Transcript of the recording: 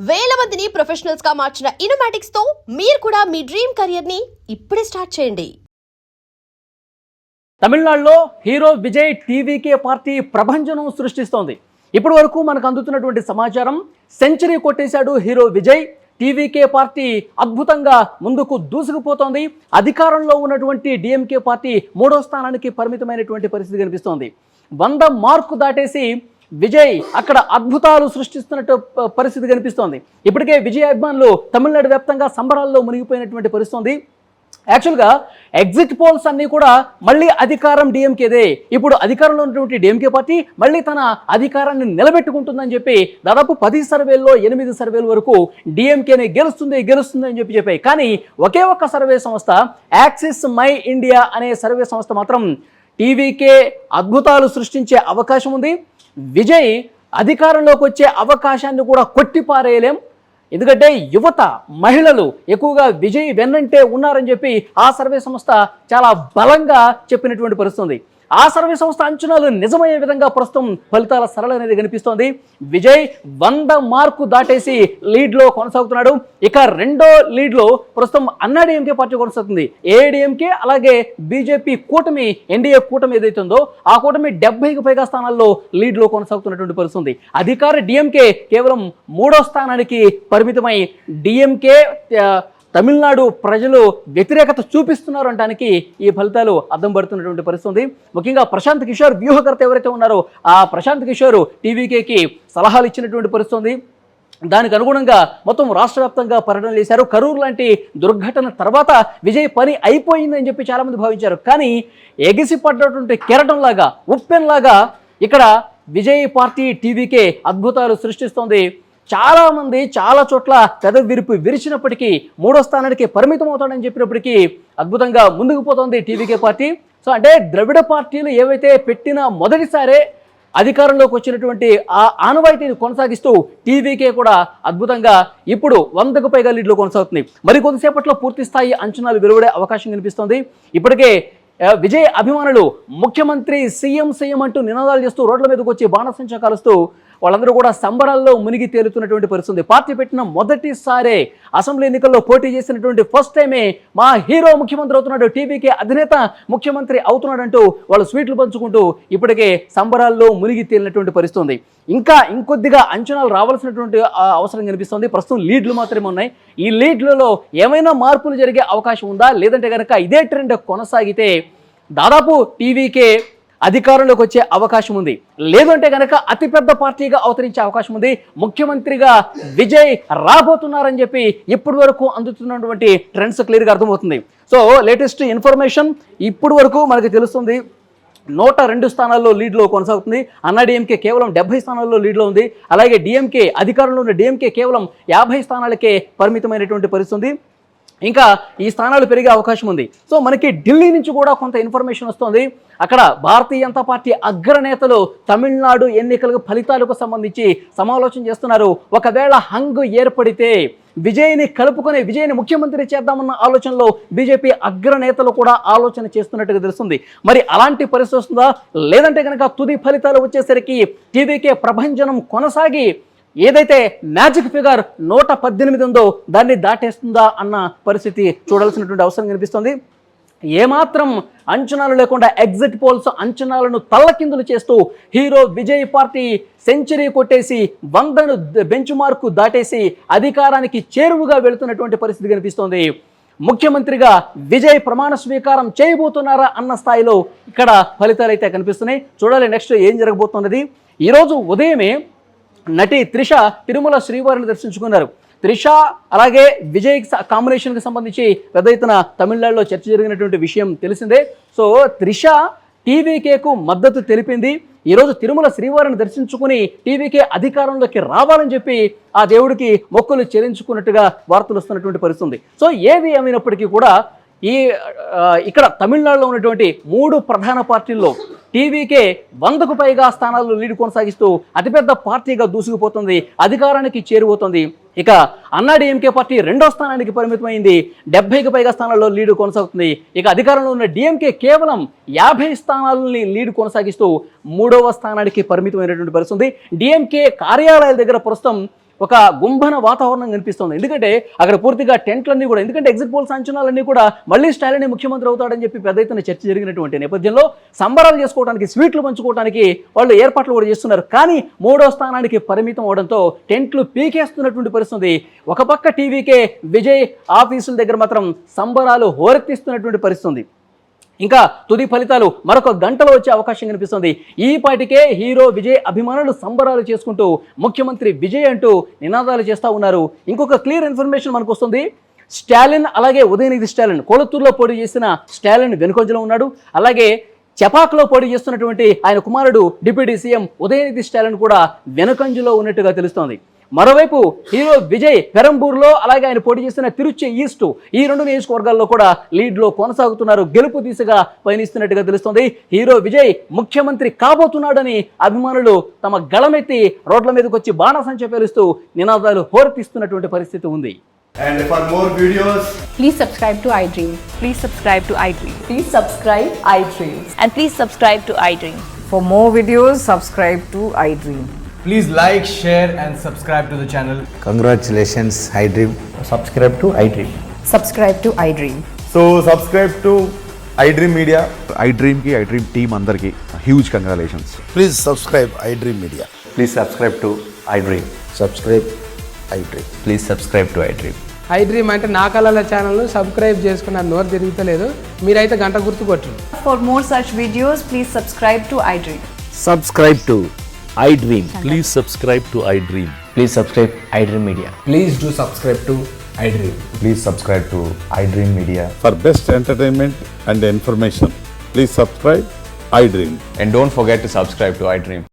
వేల మందిని ప్రొఫెషనల్స్ గా మార్చిన ఇనోమాటిక్స్ తో మీరు కూడా మీ డ్రీమ్ కెరియర్ ని ఇప్పుడే స్టార్ట్ చేయండి. తమిళనాడులో హీరో విజయ్ టీవీకే పార్టీ ప్రభంజనం సృష్టిస్తోంది. ఇప్పటి వరకు మనకు అందుతున్నటువంటి సమాచారం, సెంచరీ కొట్టేశాడు హీరో విజయ్. టీవీకే పార్టీ అద్భుతంగా ముందుకు దూసుకుపోతోంది. అధికారంలో ఉన్నటువంటి డిఎంకే పార్టీ 3వ స్థానానికి పరిమితమైనటువంటి పరిస్థితి కనిపిస్తోంది. 100 మార్కు దాటేసి విజయ్ అక్కడ అద్భుతాలు సృష్టిస్తున్నట్టు పరిస్థితి కనిపిస్తోంది. ఇప్పటికే విజయ్ అభిమానులు తమిళనాడు వ్యాప్తంగా సంబరాల్లో మునిగిపోయినటువంటి పరిస్థితి. యాక్చువల్గా ఎగ్జిట్ పోల్స్ అన్నీ కూడా మళ్ళీ అధికారం డిఎంకేదే. ఇప్పుడు అధికారంలో ఉన్నటువంటి డిఎంకే పార్టీ మళ్ళీ తన అధికారాన్ని నిలబెట్టుకుంటుందని చెప్పి దాదాపు 10 సర్వేల్లో 8 సర్వేల వరకు డిఎంకేనే గెలుస్తుంది అని చెప్పాయి. కానీ ఒకే ఒక్క సర్వే సంస్థ యాక్సిస్ మై ఇండియా అనే సర్వే సంస్థ మాత్రం టీవీకే అద్భుతాలు సృష్టించే అవకాశం ఉంది, విజయ్ అధికారంలోకి వచ్చే అవకాశాన్ని కూడా కొట్టిపారేయలేం, ఎందుకంటే యువత, మహిళలు ఎక్కువగా విజయ్ వెన్నంటే ఉన్నారని చెప్పి ఆ సర్వే సంస్థ చాలా బలంగా చెప్పినటువంటి పరిస్థితి. ఆ సర్వే సంస్థ అంచనాలు నిజమయ్యే విధంగా ప్రస్తుతం ఫలితాల సరళ అనేది కనిపిస్తోంది. విజయ్ 100 మార్కు దాటేసి లీడ్లో కొనసాగుతున్నాడు. ఇక రెండో లీడ్లో ప్రస్తుతం అన్నాడీఎంకే పార్టీ కొనసాగుతుంది. ఏఐడిఎంకే అలాగే బీజేపీ కూటమి, ఎన్డీఏ కూటమి ఏదైతే ఉందో ఆ కూటమి 70కి పైగా స్థానాల్లో లీడ్లో కొనసాగుతున్నటువంటి పరిస్థితి. అధికార డిఎంకే కేవలం 3వ స్థానానికి పరిమితమై డిఎంకే తమిళనాడు ప్రజలు వ్యతిరేకత చూపిస్తున్నారు అనడానికి ఈ ఫలితాలు అద్దం పడుతున్నటువంటి పరిస్థితి. ముఖ్యంగా ప్రశాంత్ కిషోర్ వ్యూహకర్త ఎవరైతే ఉన్నారో ఆ ప్రశాంత్ కిషోర్ టీవీకేకి సలహాలు ఇచ్చినటువంటి పరిస్థితి. దానికి అనుగుణంగా మొత్తం రాష్ట్ర వ్యాప్తంగా పర్యటన చేశారు. కరూరు లాంటి దుర్ఘటన తర్వాత విజయ్ పని అయిపోయిందని చెప్పి చాలామంది భావించారు. కానీ ఎగిసిపడ్డటువంటి కెరటంలాగా, ఉప్పెన్లాగా ఇక్కడ విజయ్ పార్టీ టీవీకే అద్భుతాలు సృష్టిస్తోంది. చాలామంది చాలా చోట్ల పెదవి విరిచినప్పటికీ 3వ స్థానానికి పరిమితం అవుతాడని చెప్పినప్పటికీ అద్భుతంగా ముందుకు పోతోంది టీవీకే పార్టీ. సో అంటే ద్రవిడ పార్టీలు ఏవైతే పెట్టినా మొదటిసారే అధికారంలోకి వచ్చినటువంటి ఆ ఆనవాయితీని కొనసాగిస్తూ టీవీకే కూడా అద్భుతంగా ఇప్పుడు 100కు పైగా లీడ్లో కొనసాగుతుంది. మరి కొంతసేపట్లో పూర్తి స్థాయి అంచనాలు వెలువడే అవకాశం కనిపిస్తోంది. ఇప్పటికే విజయ్ అభిమానులు ముఖ్యమంత్రి సీఎం అంటూ నినాదాలు చేస్తూ రోడ్ల మీదకి వచ్చి బాణసంచా కాలుస్తూ వాళ్ళందరూ కూడా సంబరాల్లో మునిగి తేలుతున్నటువంటి పరిస్థితి. పార్టీ పెట్టిన మొదటిసారే అసెంబ్లీ ఎన్నికల్లో పోటీ చేసినటువంటి ఫస్ట్ టైమే మా హీరో ముఖ్యమంత్రి అవుతున్నాడు, టీవీకే అధినేత ముఖ్యమంత్రి అవుతున్నాడంటూ వాళ్ళు స్వీట్లు పంచుకుంటూ ఇప్పటికే సంబరాల్లో మునిగి తేలినటువంటి పరిస్థితి. ఇంకా ఇంకొద్దిగా అంచనాలు రావాల్సినటువంటి అవసరం కనిపిస్తుంది. ప్రస్తుతం లీడ్లు మాత్రమే ఉన్నాయి. ఈ లీడ్లలో ఏమైనా మార్పులు జరిగే అవకాశం ఉందా, లేదంటే కనుక ఇదే ట్రెండ్ కొనసాగితే దాదాపు టీవీకే అధికారంలోకి వచ్చే అవకాశం ఉంది, లేదంటే కనుక అతిపెద్ద పార్టీగా అవతరించే అవకాశం ఉంది. ముఖ్యమంత్రిగా విజయ్ రాబోతున్నారని చెప్పి ఇప్పటి వరకు అందుతున్నటువంటి ట్రెండ్స్ క్లియర్గా అర్థమవుతుంది. సో లేటెస్ట్ ఇన్ఫర్మేషన్ ఇప్పటి వరకు మనకు తెలుస్తుంది. 102 స్థానాల్లో లీడ్లో కొనసాగుతుంది. అన్నాడీఎంకే కేవలం 70 స్థానాల్లో లీడ్లో ఉంది. అలాగే డిఎంకే, అధికారంలో ఉన్న డిఎంకే కేవలం 50 స్థానాలకే పరిమితమైనటువంటి పరిస్థితి. ఇంకా ఈ స్థానాలు పెరిగే అవకాశం ఉంది. సో మనకి ఢిల్లీ నుంచి కూడా కొంత ఇన్ఫర్మేషన్ వస్తుంది. అక్కడ భారతీయ జనతా పార్టీ అగ్రనేతలు తమిళనాడు ఎన్నికల ఫలితాలకు సంబంధించి సమాలోచన చేస్తున్నారు. ఒకవేళ హంగ్ ఏర్పడితే విజయ్ని కలుపుకొని విజయ్ని ముఖ్యమంత్రి చేద్దామన్న ఆలోచనలో బీజేపీ అగ్రనేతలు కూడా ఆలోచన చేస్తున్నట్టుగా తెలుస్తుంది. మరి అలాంటి పరిస్థితి వస్తుందా, లేదంటే కనుక తుది ఫలితాలు వచ్చేసరికి టీవీకే ప్రభంజనం కొనసాగి ఏదైతే మ్యాజిక్ ఫిగర్ 118 ఉందో దాన్ని దాటేస్తుందా అన్న పరిస్థితి చూడాల్సినటువంటి అవసరం కనిపిస్తుంది. ఏమాత్రం అంచనాలు లేకుండా ఎగ్జిట్ పోల్స్ అంచనాలను తల్లకిందులు చేస్తూ హీరో విజయ్ పార్టీ సెంచరీ కొట్టేసి 100ను బెంచ్ మార్కు దాటేసి అధికారానికి చేరువుగా వెళుతున్నటువంటి పరిస్థితి కనిపిస్తోంది. ముఖ్యమంత్రిగా విజయ్ ప్రమాణ స్వీకారం చేయబోతున్నారా అన్న స్థాయిలో ఇక్కడ ఫలితాలు అయితే కనిపిస్తున్నాయి. చూడాలి నెక్స్ట్ ఏం జరగబోతున్నది. ఈరోజు ఉదయమే నటి త్రిష తిరుమల శ్రీవారిని దర్శించుకున్నారు. త్రిష అలాగే విజయ్ కాంబినేషన్కి సంబంధించి పెద్ద ఎత్తున తమిళనాడులో చర్చ జరిగినటువంటి విషయం తెలిసిందే. సో త్రిష టీవీకేకు మద్దతు తెలిపింది. ఈరోజు తిరుమల శ్రీవారిని దర్శించుకుని టీవీకే అధికారంలోకి రావాలని చెప్పి ఆ దేవుడికి మొక్కులు చెల్లించుకున్నట్టుగా వార్తలు వస్తున్నటువంటి పరిస్థితి. సో ఏది ఏమైనప్పటికీ కూడా ఇక్కడ తమిళనాడులో ఉన్నటువంటి 3 ప్రధాన పార్టీల్లో టీవీకే 100కు పైగా స్థానాల్లో లీడ్ కొనసాగిస్తూ అతిపెద్ద పార్టీగా దూసుకుపోతుంది, అధికారానికి చేరువవుతుంది. ఇక అన్నాడీఎంకే పార్టీ 2వ స్థానానికి పరిమితమైంది, 70కి పైగా స్థానాల్లో లీడ్ కొనసాగుతుంది. ఇక అధికారంలో ఉన్న డిఎంకే కేవలం 50 స్థానాలని లీడ్ కొనసాగిస్తూ 3వ స్థానానికి పరిమితమైనటువంటి పరిస్థితి. డిఎంకే కార్యాలయాల దగ్గర ప్రస్తుతం ఒక గుంభన వాతావరణం కనిపిస్తుంది. ఎందుకంటే అక్కడ పూర్తిగా టెంట్లన్నీ కూడా, ఎందుకంటే ఎగ్జిట్ పోల్స్ అంచనాలన్నీ కూడా మళ్ళీ స్టాలిన్ ముఖ్యమంత్రి అవుతాడని చెప్పి పెద్ద ఎత్తున చర్చ జరిగినటువంటి నేపథ్యంలో సంబరాలు చేసుకోవడానికి, స్వీట్లు పంచుకోవడానికి వాళ్ళు ఏర్పాట్లు కూడా చేస్తున్నారు. కానీ 3వ స్థానానికి పరిమితం అవడంతో టెంట్లు పీకేస్తున్నటువంటి పరిస్థితి. ఒక పక్క టీవీకే విజయ్ ఆఫీసుల దగ్గర మాత్రం సంబరాలు హోరెత్తిస్తున్నటువంటి పరిస్థితి. ఇంకా తుది ఫలితాలు మరొక గంటలో వచ్చే అవకాశం కనిపిస్తుంది. ఈ పాటికే హీరో విజయ్ అభిమానులు సంబరాలు చేసుకుంటూ ముఖ్యమంత్రి విజయ్ అంటూ నినాదాలు చేస్తూ ఉన్నారు. ఇంకొక క్లియర్ ఇన్ఫర్మేషన్ మనకు వస్తుంది. స్టాలిన్ అలాగే ఉదయనిధి స్టాలిన్, కొళత్తూరులో పోటీ చేసిన స్టాలిన్ వెనుకొంజలో ఉన్నాడు. అలాగే చపాక్లో పోటీ చేస్తున్నటువంటి ఆయన కుమారుడు డిప్యూటీ సీఎం ఉదయనిధి స్టాలిన్ కూడా వెనుకంజలో ఉన్నట్టుగా తెలుస్తోంది. మరోవైపు హీరో విజయ్ పెరంబూర్లో, అలాగే ఆయన పోటీ చేసిన తిరుచి ఈస్ట్, ఈ 2 నియోజకవర్గాల్లో కూడా లీడ్లో కొనసాగుతున్నారు. గెలుపు దిశగా పయనిస్తున్నట్టుగా తెలుస్తోంది. హీరో విజయ్ ముఖ్యమంత్రి కాబోతున్నాడని అభిమానులు తమ గళమెత్తి రోడ్ల మీదకి వచ్చి బాణసంచ పేలుస్తూ నినాదాలు హోరెత్తిస్తున్నటువంటి పరిస్థితి ఉంది. And for more videos, Please subscribe to iDream. Please subscribe to iDream. Please subscribe iDream. And please subscribe to iDream. For more videos, subscribe to iDream. please like, share and subscribe to the channel. Congratulations, iDream. subscribe to iDream. Subscribe to iDream. So subscribe to iDream Media. iDream team andarki huge congratulations. Please subscribe iDream Media. Please subscribe to iDream. Subscribe iDream. Please subscribe to iDream. iDream అంటే నా కళల ఛానల్ను subscribe చేసుకున్న నోరు తిరుగుతలేదు, మీరైతే గంట గుర్తు కొట్టండి. For more such videos, please subscribe to iDream. Subscribe to iDream. Please subscribe to iDream. Please subscribe iDream Media. Please do subscribe to iDream. Please subscribe to iDream Media. For best entertainment and information, please subscribe iDream. And don't forget to subscribe to iDream.